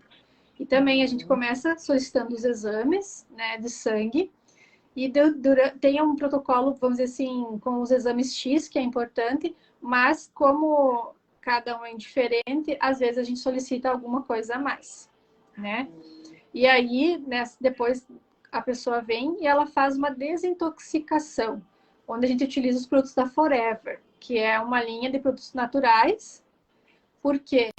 E também a gente começa solicitando os exames, né, de sangue, e tem um protocolo, vamos dizer assim, com os exames X, que é importante, mas como cada um é diferente, às vezes a gente solicita alguma coisa a mais, né? E aí, depois a pessoa vem e ela faz uma desintoxicação, onde a gente utiliza os produtos da Forever, que é uma linha de produtos naturais. Por quê?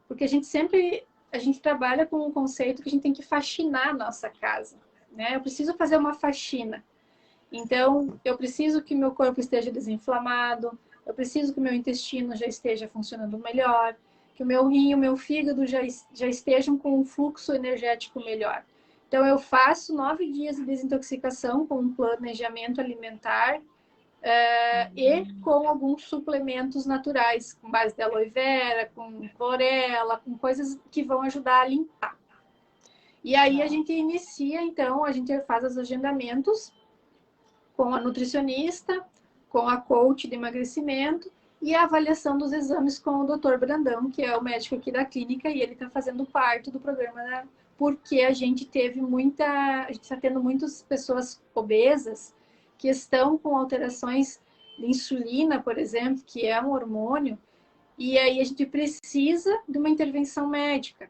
Porque a gente trabalha com um conceito que a gente tem que faxinar a nossa casa, né? Eu preciso fazer uma faxina. Então, eu preciso que meu corpo esteja desinflamado, eu preciso que o meu intestino já esteja funcionando melhor, que o meu rim e o meu fígado já estejam com um fluxo energético melhor. Então, eu faço 9 dias de desintoxicação com um planejamento alimentar e com alguns suplementos naturais, com base de aloe vera, com clorela, com coisas que vão ajudar a limpar. E aí a gente inicia, então, a gente faz os agendamentos com a nutricionista, com a coach de emagrecimento e a avaliação dos exames com o Dr. Brandão, que é o médico aqui da clínica, e ele está fazendo parte do programa, né? Porque a gente está tendo muitas pessoas obesas que estão com alterações de insulina, por exemplo, que é um hormônio, e aí a gente precisa de uma intervenção médica.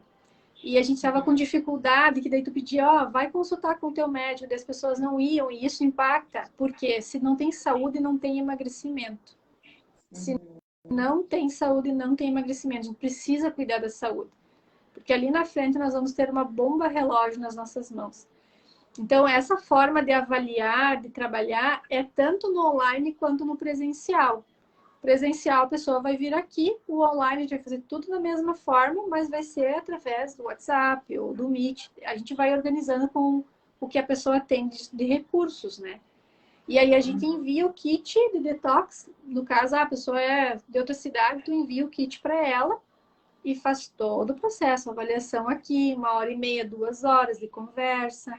E a gente estava com dificuldade, que daí tu pedia, ó, vai consultar com o teu médico, e as pessoas não iam, e isso impacta, porque se não tem saúde, não tem emagrecimento. Se não tem saúde, não tem emagrecimento. A gente precisa cuidar da saúde. Porque ali na frente nós vamos ter uma bomba relógio nas nossas mãos. Então, essa forma de avaliar, de trabalhar, é tanto no online quanto no presencial. Presencial, a pessoa vai vir aqui, o online a gente vai fazer tudo da mesma forma, mas vai ser através do WhatsApp ou do Meet. A gente vai organizando com o que a pessoa tem de recursos, né? E aí a gente envia o kit de detox. No caso, a pessoa é de outra cidade, tu envia o kit para ela e faz todo o processo, avaliação aqui, 1h30, 2 horas de conversa,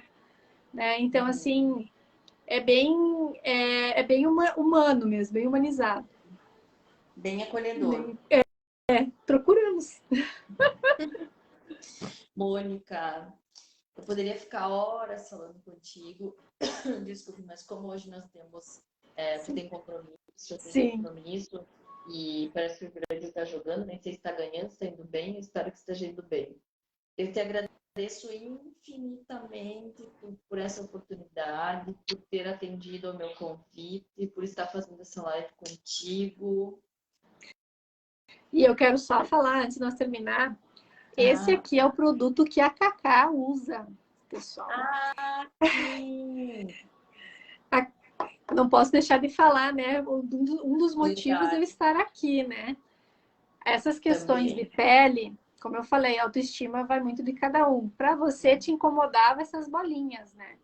né? Então, assim, é bem humano mesmo, bem humanizado. Bem acolhedor. Procuramos. Mônica, eu poderia ficar horas falando contigo. Desculpe, mas como hoje nós temos, tu tem compromisso, eu tenho compromisso, e parece que o Brasil está jogando, nem sei se está ganhando, se está indo bem, eu espero que esteja indo bem. Eu te agradeço infinitamente por essa oportunidade, por ter atendido ao meu convite, por estar fazendo essa live contigo. E eu quero só falar, antes de nós terminar, esse aqui é o produto que a Cacá usa, pessoal. Sim! Não posso deixar de falar, né? Um dos motivos de eu estar aqui, né? Essas questões de pele, como eu falei, a autoestima vai muito de cada um. Para você, te incomodava essas bolinhas, né?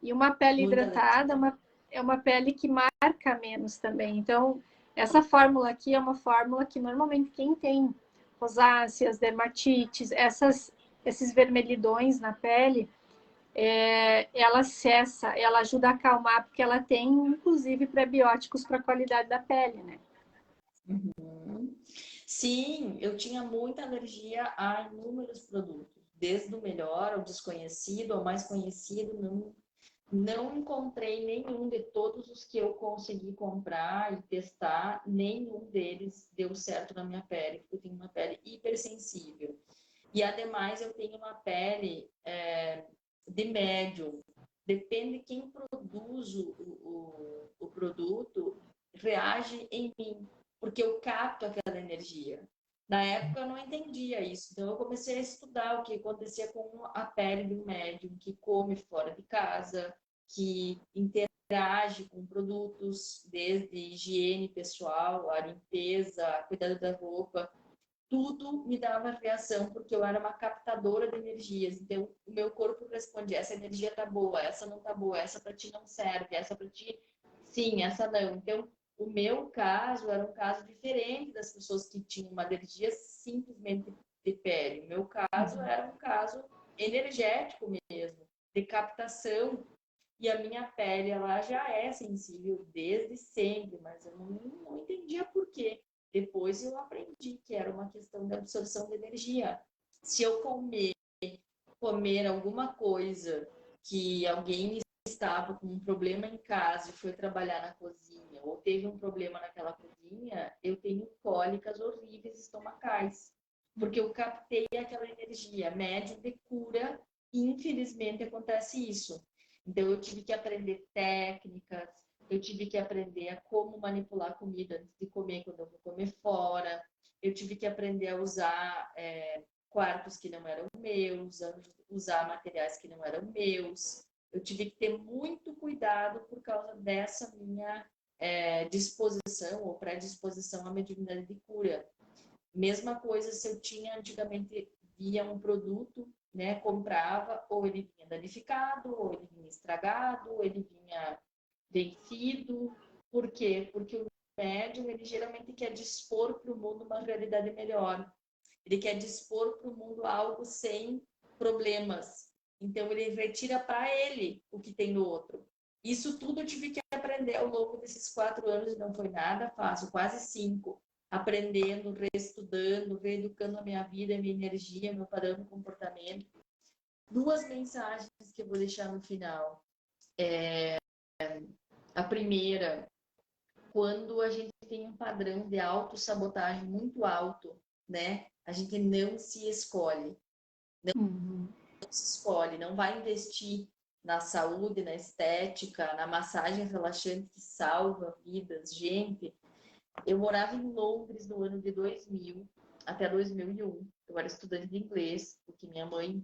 E uma pele hidratada é uma pele que marca menos também. Então, essa fórmula aqui é uma fórmula que normalmente quem tem rosáceas, dermatites, esses vermelhidões na pele, ela cessa, ela ajuda a acalmar, porque ela tem, inclusive, prebióticos para a qualidade da pele, né? Sim, eu tinha muita alergia a inúmeros produtos, desde o melhor ao desconhecido, ao mais conhecido, não encontrei nenhum de todos os que eu consegui comprar e testar, nenhum deles deu certo na minha pele, porque eu tenho uma pele hipersensível. E, ademais, eu tenho uma pele de médium. Depende de quem produz o produto, reage em mim, porque eu capto aquela energia. Na época eu não entendia isso, então eu comecei a estudar o que acontecia com a pele do médium, que come fora de casa, que interage com produtos, desde higiene pessoal, a limpeza, a cuidado da roupa, tudo me dava reação, porque eu era uma captadora de energias. Então, o meu corpo respondia: essa energia tá boa, essa não tá boa, essa para ti não serve, essa para ti, sim, essa não. Então, o meu caso era um caso diferente das pessoas que tinham uma alergia simplesmente de pele. O meu caso era um caso energético mesmo, de captação. E a minha pele, ela já é sensível desde sempre, mas eu não entendia por quê. Depois eu aprendi que era uma questão de absorção de energia. Se eu comer alguma coisa que alguém estava com um problema em casa e foi trabalhar na cozinha, ou teve um problema naquela cozinha, eu tenho cólicas horríveis estomacais, porque eu captei aquela energia. Médium de cura, infelizmente acontece isso. Então eu tive que aprender técnicas, eu tive que aprender a como manipular a comida antes de comer, quando eu vou comer fora. Eu tive que aprender a usar quartos que não eram meus, a usar materiais que não eram meus. Eu tive que ter muito cuidado por causa dessa minha disposição ou predisposição à mediunidade de cura. Mesma coisa se eu tinha antigamente via um produto, né, comprava, ou ele vinha danificado, ou ele vinha estragado, ou ele vinha vencido. Por quê? Porque o médium, ele geralmente quer dispor para o mundo uma realidade melhor. Ele quer dispor para o mundo algo sem problemas. Então, ele retira para ele o que tem no outro. Isso tudo eu tive que aprender ao longo desses 4 anos, e não foi nada fácil, quase 5. Aprendendo, reestudando, reeducando a minha vida, a minha energia, meu padrão de comportamento. 2 mensagens que eu vou deixar no final. A primeira, quando a gente tem um padrão de autossabotagem muito alto, né? A gente não se escolhe. Uhum. Não se escolhe, não vai investir na saúde, na estética, na massagem relaxante que salva vidas. Gente, eu morava em Londres no ano de 2000 até 2001. Eu era estudante de inglês, porque minha mãe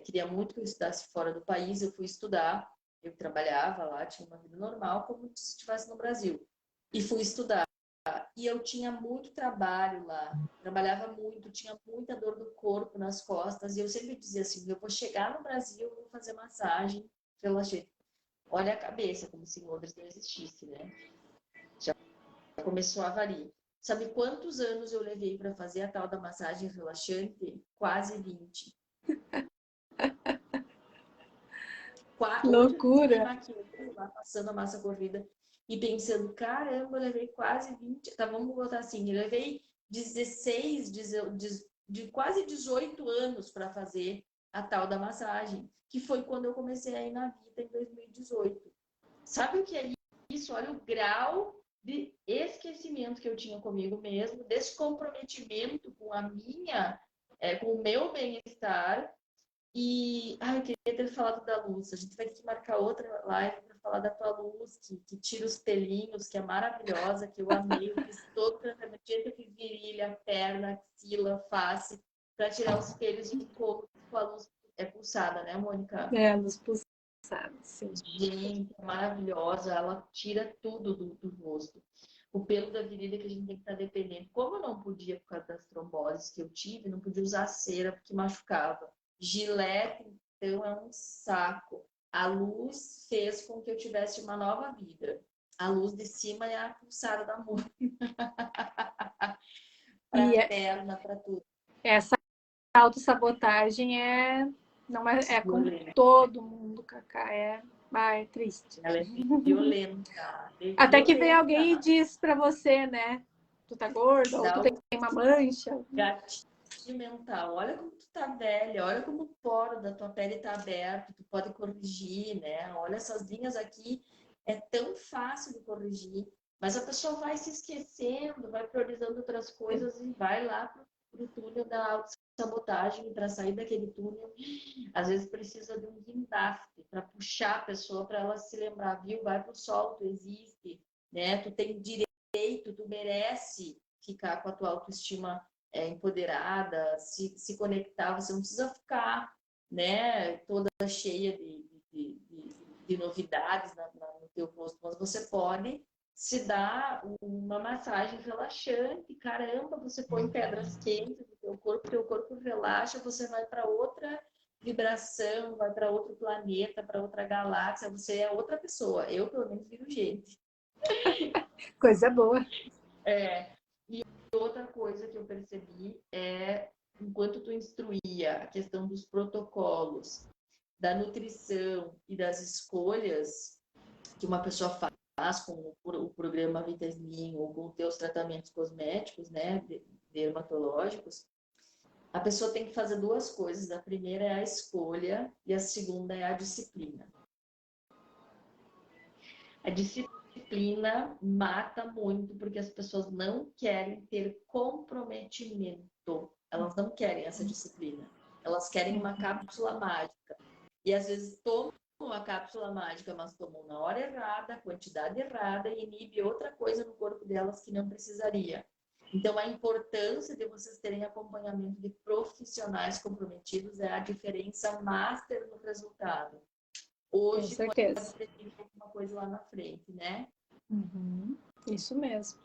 queria muito que eu estudasse fora do país. Eu fui estudar, eu trabalhava lá, tinha uma vida normal, como se estivesse no Brasil. E fui estudar. E eu tinha muito trabalho lá, trabalhava muito, tinha muita dor do corpo, nas costas. E eu sempre dizia assim: eu vou chegar no Brasil, vou fazer massagem relaxante. Olha a cabeça, como se em Londres não existisse, né? Começou a variar. Sabe quantos anos eu levei para fazer a tal da massagem relaxante? Quase 20. Hoje eu fiquei Loucura! maquiando lá, passando a massa corrida e pensando, caramba, eu levei quase 20. Tá, vamos botar assim, eu levei 16, de quase 18 anos para fazer a tal da massagem, que foi quando eu comecei a ir na vida em 2018. Sabe o que é isso? Olha o grau de esquecimento que eu tinha comigo mesmo, descomprometimento com a minha, com o meu bem-estar. E eu queria ter falado da luz. A gente vai ter que marcar outra live para falar da tua luz, que tira os pelinhos, que é maravilhosa, que eu amei. Eu fiz todo o tratamento, eu fiz virilha, perna, axila, face, para tirar os pelos de couro com a luz pulsada, né, Mônica? É, luz pulsada, sim. Gente, é maravilhosa, ela tira tudo do rosto. O pelo da virilha que a gente tem que estar dependendo. Como eu não podia, por causa das tromboses que eu tive, não podia usar cera porque machucava. Gilete, então, é um saco. A luz fez com que eu tivesse uma nova vida. A luz de cima é a pulsada da mão. Para E perna, para tudo. essa autossabotagem não é com Violenta. todo mundo, Cacá. É triste. Ela é violenta. É Até que vem alguém e violenta. diz pra você, né? Tu tá gorda, ou tu Dá tem uma mancha. gatilho mental. Olha como tu tá velha, olha como o poro da tua pele tá aberto, tu pode corrigir, né? Olha essas linhas aqui, é tão fácil de corrigir, mas a pessoa vai se esquecendo, vai priorizando outras coisas e vai lá pro túnel da autossabotagem. Para sair daquele túnel, às vezes precisa de um guindaste para puxar a pessoa para ela se lembrar, viu? Vai pro sol, tu existe, né? Tu tem direito, tu merece ficar com a tua autoestima empoderada, se conectar. Você não precisa ficar, né, toda cheia de novidades no teu rosto, mas você pode se dar uma massagem relaxante. Caramba, você põe pedras quentes no teu corpo relaxa, você vai para outra vibração, vai para outro planeta, para outra galáxia, você é outra pessoa. Eu, pelo menos, viro gente. Coisa boa. E outra coisa que eu percebi enquanto tu instruía a questão dos protocolos, da nutrição e das escolhas que uma pessoa faz com o programa Vitasmin ou com os teus tratamentos cosméticos, né, dermatológicos, a pessoa tem que fazer duas coisas. A primeira é a escolha e a segunda é a disciplina. A disciplina mata muito porque as pessoas não querem ter comprometimento. Elas não querem essa disciplina. Elas querem uma cápsula mágica. E às vezes tomam a cápsula mágica, mas tomam na hora errada, a quantidade errada e inibe outra coisa no corpo delas que não precisaria. Então, a importância de vocês terem acompanhamento de profissionais comprometidos é a diferença master no resultado. Com Hoje pode certeza. prever alguma coisa lá na frente, né? Uhum. Isso mesmo.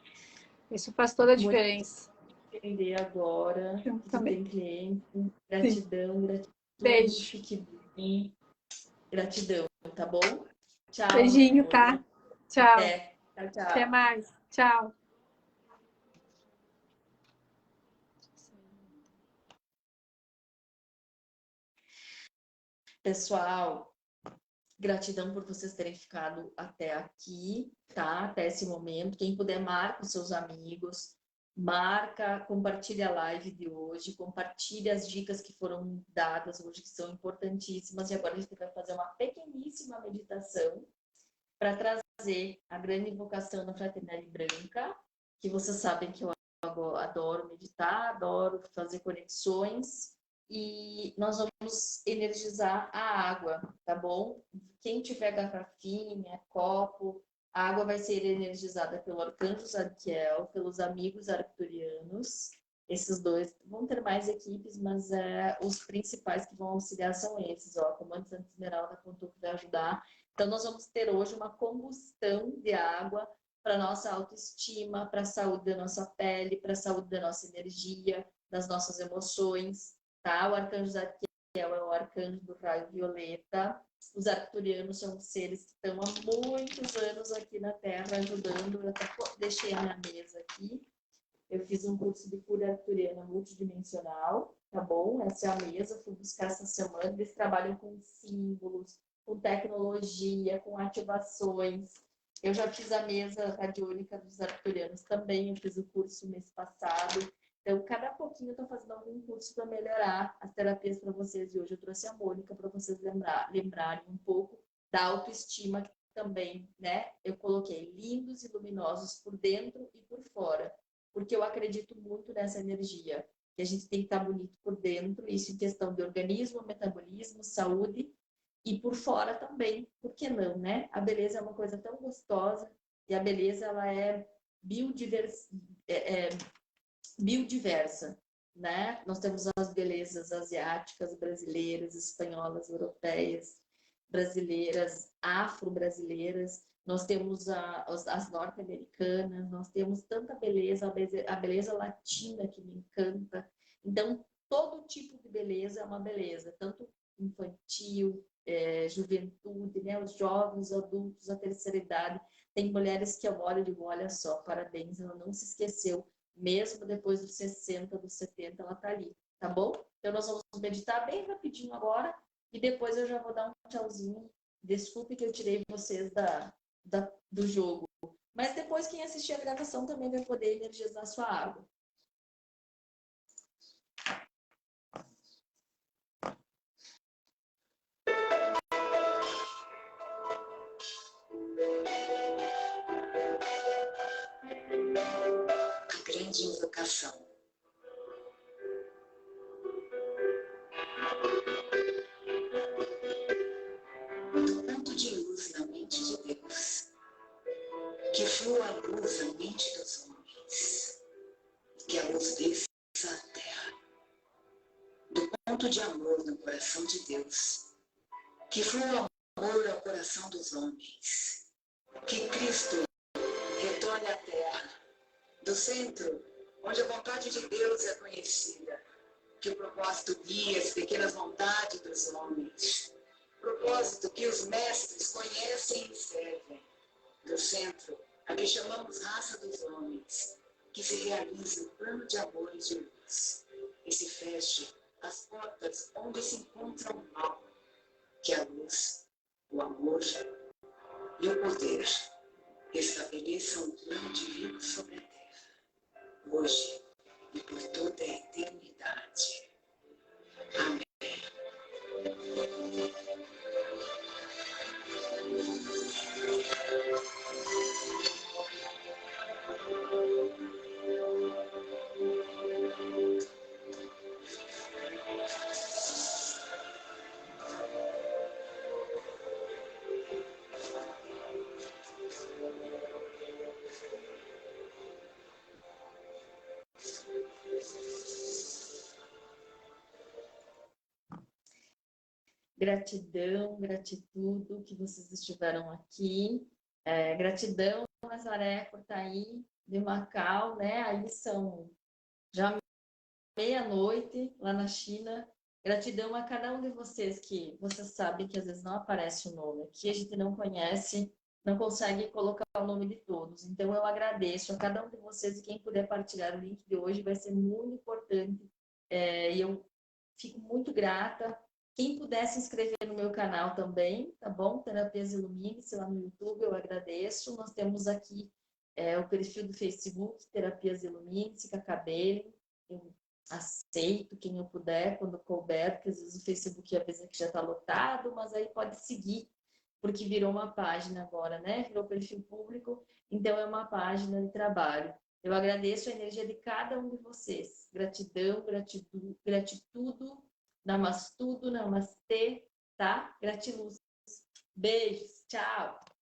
Isso faz toda a Muito diferença. entender agora Eu que tu também. tem cliente. Sim. Gratidão, gratidão. Beijo. Fique bem. Gratidão, tá bom? Tchau, meu Beijinho, amor. tá? Tchau. Até. Tchau, Até tchau. mais. Tchau. Pessoal, gratidão por vocês terem ficado até aqui, tá? Até esse momento. Quem puder, marca os seus amigos, marca, compartilha a live de hoje, compartilha as dicas que foram dadas hoje, que são importantíssimas. E agora a gente vai fazer uma pequeníssima meditação para trazer fazer a grande invocação na Fraternidade Branca, que vocês sabem que eu adoro meditar, adoro fazer conexões, e nós vamos energizar a água, tá bom? Quem tiver garrafinha, copo, a água vai ser energizada pelo arcanjo Zadkiel, pelos amigos arcturianos. Esses dois vão ter mais equipes, mas os principais que vão auxiliar são esses, ó. Comando Santa Esmeralda contou que vai ajudar. Então, nós vamos ter hoje uma combustão de água para nossa autoestima, para a saúde da nossa pele, para a saúde da nossa energia, das nossas emoções, tá? O arcanjo Zadkiel é o arcanjo do raio violeta. Os arcturianos são seres que estão há muitos anos aqui na Terra ajudando. Eu até deixei a minha mesa aqui. Eu fiz um curso de cura arcturiana multidimensional, tá bom? Essa é a mesa, fui buscar essa semana. Eles trabalham com símbolos, com tecnologia, com ativações. Eu já fiz a mesa radiônica dos arcturianos também, eu fiz o curso mês passado. Então, cada pouquinho eu estou fazendo algum curso para melhorar as terapias para vocês. E hoje eu trouxe a Mônica para vocês lembrarem um pouco da autoestima que também, né? Eu coloquei lindos e luminosos por dentro e por fora. Porque eu acredito muito nessa energia, que a gente tem que estar bonito por dentro, isso em questão de organismo, metabolismo, saúde, e por fora também, por que não, né? A beleza é uma coisa tão gostosa, e a beleza, ela é biodiversa, né? Nós temos as belezas asiáticas, brasileiras, espanholas, europeias, brasileiras, afro-brasileiras, nós temos as norte-americanas, nós temos tanta beleza, a beleza latina que me encanta. Então, todo tipo de beleza é uma beleza, tanto infantil, juventude, né? Os jovens, adultos, a terceira idade. Tem mulheres que eu olho e digo, olha só, parabéns, ela não se esqueceu, mesmo depois dos 60, dos 70, ela tá ali, tá bom? Então, nós vamos meditar bem rapidinho agora, e depois eu já vou dar um tchauzinho. Desculpe que eu tirei vocês do jogo. Mas depois quem assistir a gravação também vai poder energizar a sua água. A grande invocação. Do ponto de luz na mente de Deus, que flua a luz na mente dos homens, que a luz desça à terra. Do ponto de amor no coração de Deus, que flua amor ao coração dos homens, que Cristo retorne à terra, do centro, onde a vontade de Deus é conhecida, que o propósito guia as pequenas vontades dos homens, propósito que os mestres conhecem e servem, do centro, a que chamamos raça dos homens, que se realize o plano de amor e de luz, e se feche as portas onde se encontra o mal, que a luz, o amor e o poder estabeleçam um plano divino sobre a terra, hoje e por toda a eternidade. Amém. Gratidão, gratitude que vocês estiveram aqui. Gratidão, Nazaré, por estar aí de Macau, né? Aí são já meia-noite lá na China. Gratidão a cada um de vocês que vocês sabem que às vezes não aparece o nome. Aqui a gente não conhece, não consegue colocar o nome de todos. Então eu agradeço a cada um de vocês e quem puder partilhar o link de hoje vai ser muito importante. E eu fico muito grata. Quem puder se inscrever no meu canal também, tá bom? Terapias Ilumine-se lá no YouTube, eu agradeço. Nós temos aqui o perfil do Facebook, Terapias Ilumine-se, Cacabelli. Eu aceito quem eu puder, quando couber, porque às vezes o Facebook avisa que já está lotado, mas aí pode seguir, porque virou uma página agora, né? Virou perfil público, então é uma página de trabalho. Eu agradeço a energia de cada um de vocês. Gratidão, gratitude, gratitude, namastudo, namastê, tá? Gratiluz. Beijos, tchau!